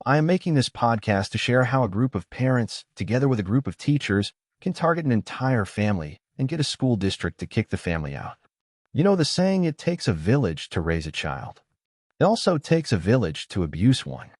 I am making this podcast to share how a group of parents, together with a group of teachers, can target an entire family and get a school district to kick the family out. You know the saying, it takes a village to raise a child. It also takes a village to abuse one.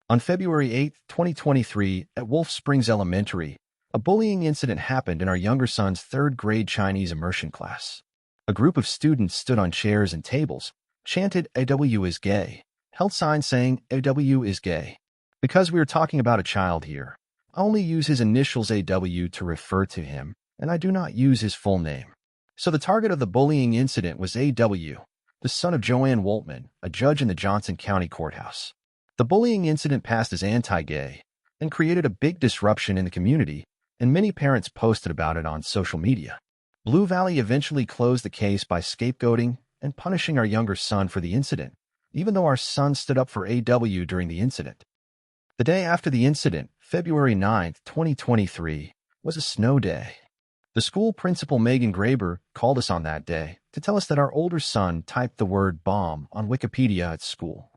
On February 8, 2023, at Wolf Springs Elementary, a bullying incident happened in our younger son's third-grade Chinese immersion class. A group of students stood on chairs and tables, chanted "AW is gay," held signs saying "AW is gay." Because we are talking about a child here, I only use his initials AW to refer to him, and I do not use his full name. So the target of the bullying incident was AW, the son of Joanne Woltman, a judge in the Johnson County Courthouse. The bullying incident passed as anti-gay and created a big disruption in the community, and many parents posted about it on social media. Blue Valley eventually closed the case by scapegoating and punishing our younger son for the incident, even though our son stood up for AW during the incident. The day after the incident, February 9, 2023, was a snow day. The school principal, Megan Graber, called us on that day to tell us that our older son typed the word bomb on Wikipedia at school.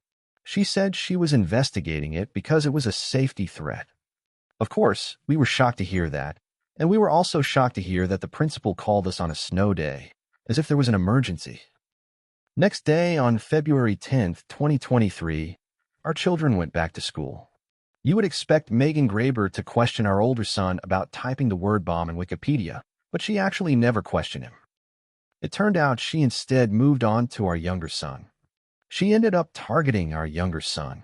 She said she was investigating it because it was a safety threat. Of course, we were shocked to hear that, and we were also shocked to hear that the principal called us on a snow day, as if there was an emergency. Next day, on February 10, 2023, our children went back to school. You would expect Megan Graber to question our older son about typing the word bomb in Wikipedia, but she actually never questioned him. It turned out she instead moved on to our younger son. She ended up targeting our younger son.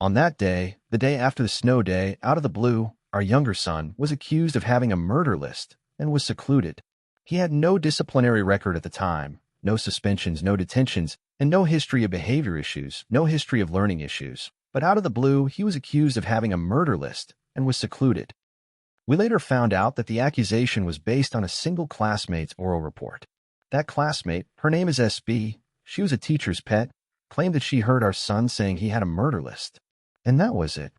On that day, the day after the snow day, out of the blue, our younger son was accused of having a murder list and was secluded. He had no disciplinary record at the time, no suspensions, no detentions, and no history of behavior issues, no history of learning issues. But out of the blue, he was accused of having a murder list and was secluded. We later found out that the accusation was based on a single classmate's oral report. That classmate, her name is SB, she was a teacher's pet, claimed that she heard our son saying he had a murder list. And that was it.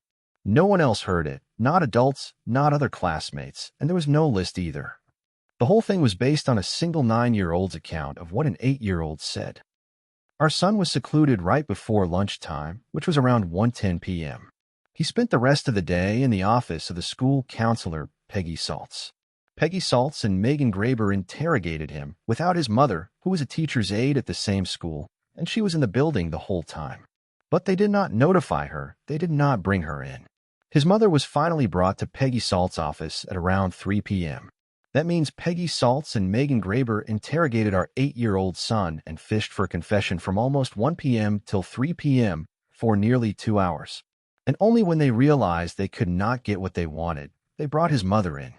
No one else heard it, not adults, not other classmates, and there was no list either. The whole thing was based on a single 9-year-old's account of what an 8-year-old said. Our son was secluded right before lunchtime, which was around 1:10 p.m. He spent the rest of the day in the office of the school counselor, Peggy Saltz. Peggy Saltz and Megan Graber interrogated him without his mother, who was a teacher's aide at the same school, and she was in the building the whole time. But they did not notify her, they did not bring her in. His mother was finally brought to Peggy Saltz's office at around 3 p.m. That means Peggy Saltz and Megan Graber interrogated our 8-year-old son and fished for a confession from almost 1 p.m. till 3 p.m. for nearly 2 hours. And only when they realized they could not get what they wanted, they brought his mother in.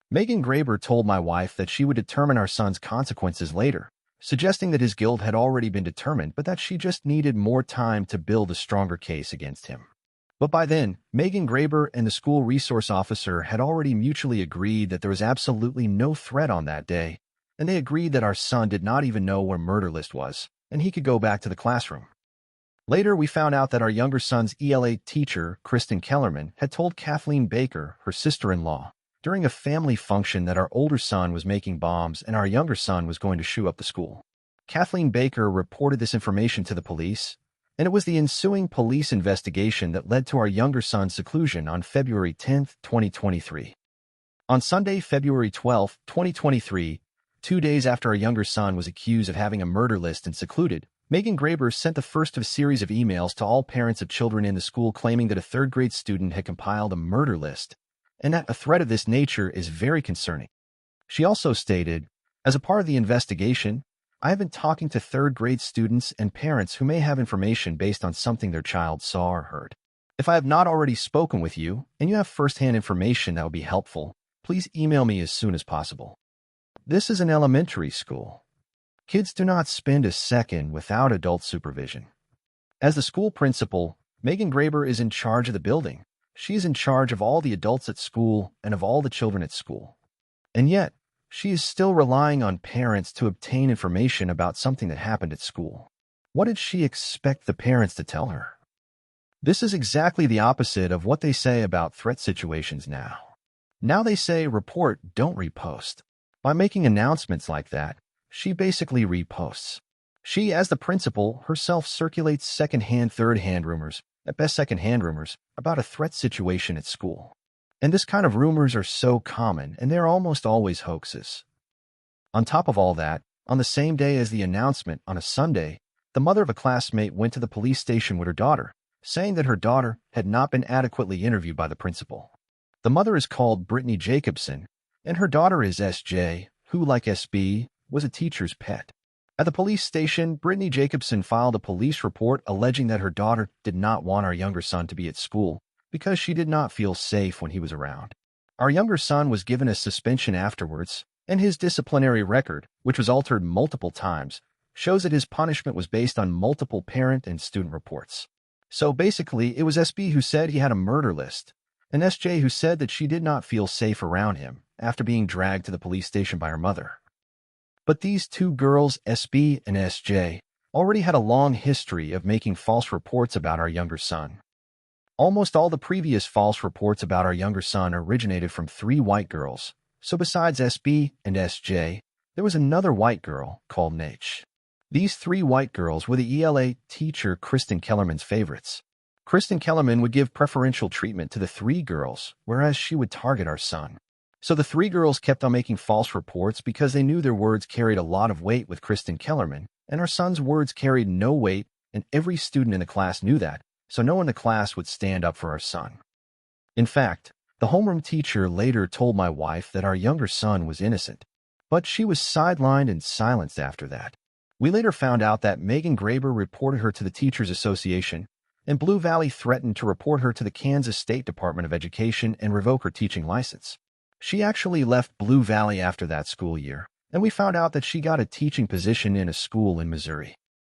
Megan Graber told my wife that she would determine our son's consequences later, suggesting that his guilt had already been determined, but that she just needed more time to build a stronger case against him. But by then, Megan Graber and the school resource officer had already mutually agreed that there was absolutely no threat on that day, and they agreed that our son did not even know where murder list was, and he could go back to the classroom. Later, we found out that our younger son's ELA teacher, Kristen Kellerman, had told Kathleen Baker, her sister-in-law, during a family function that our older son was making bombs and our younger son was going to shoot up the school. Kathleen Baker reported this information to the police, and it was the ensuing police investigation that led to our younger son's seclusion on February 10, 2023. On Sunday, February 12, 2023, 2 days after our younger son was accused of having a murder list and secluded, Megan Graber sent the first of a series of emails to all parents of children in the school claiming that a third-grade student had compiled a murder list, and that a threat of this nature is very concerning. She also stated, as a part of the investigation, I have been talking to third-grade students and parents who may have information based on something their child saw or heard. If I have not already spoken with you, and you have first-hand information that would be helpful, please email me as soon as possible. This is an elementary school. Kids do not spend a second without adult supervision. As the school principal, Megan Graber is in charge of the building. She is in charge of all the adults at school and of all the children at school. And yet, she is still relying on parents to obtain information about something that happened at school. What did she expect the parents to tell her? This is exactly the opposite of what they say about threat situations now. Now they say report, don't repost. By making announcements like that, she basically reposts. She, as the principal, herself circulates second-hand, third-hand rumors, at best secondhand rumors, about a threat situation at school. And this kind of rumors are so common, and they're almost always hoaxes. On top of all that, on the same day as the announcement on a Sunday, the mother of a classmate went to the police station with her daughter, saying that her daughter had not been adequately interviewed by the principal. The mother is called Brittany Jacobson, and her daughter is SJ, who, like SB, was a teacher's pet. At the police station, Brittany Jacobson filed a police report alleging that her daughter did not want our younger son to be at school because she did not feel safe when he was around. Our younger son was given a suspension afterwards, and his disciplinary record, which was altered multiple times, shows that his punishment was based on multiple parent and student reports. So basically, it was SB who said he had a murder list, and SJ who said that she did not feel safe around him after being dragged to the police station by her mother. But these two girls, SB and SJ, already had a long history of making false reports about our younger son. Almost all the previous false reports about our younger son originated from 3 white girls, so besides SB and SJ, there was another white girl called Nate. These 3 white girls were the ELA teacher Kristen Kellerman's favorites. Kristen Kellerman would give preferential treatment to the 3 girls, whereas she would target our son. So the 3 girls kept on making false reports because they knew their words carried a lot of weight with Kristen Kellerman, and our son's words carried no weight, and every student in the class knew that, so no one in the class would stand up for our son. In fact, the homeroom teacher later told my wife that our younger son was innocent, but she was sidelined and silenced after that. We later found out that Megan Graber reported her to the Teachers Association, and Blue Valley threatened to report her to the Kansas State Department of Education and revoke her teaching license. She actually left Blue Valley after that school year, and we found out that she got a teaching position in a school in Missouri.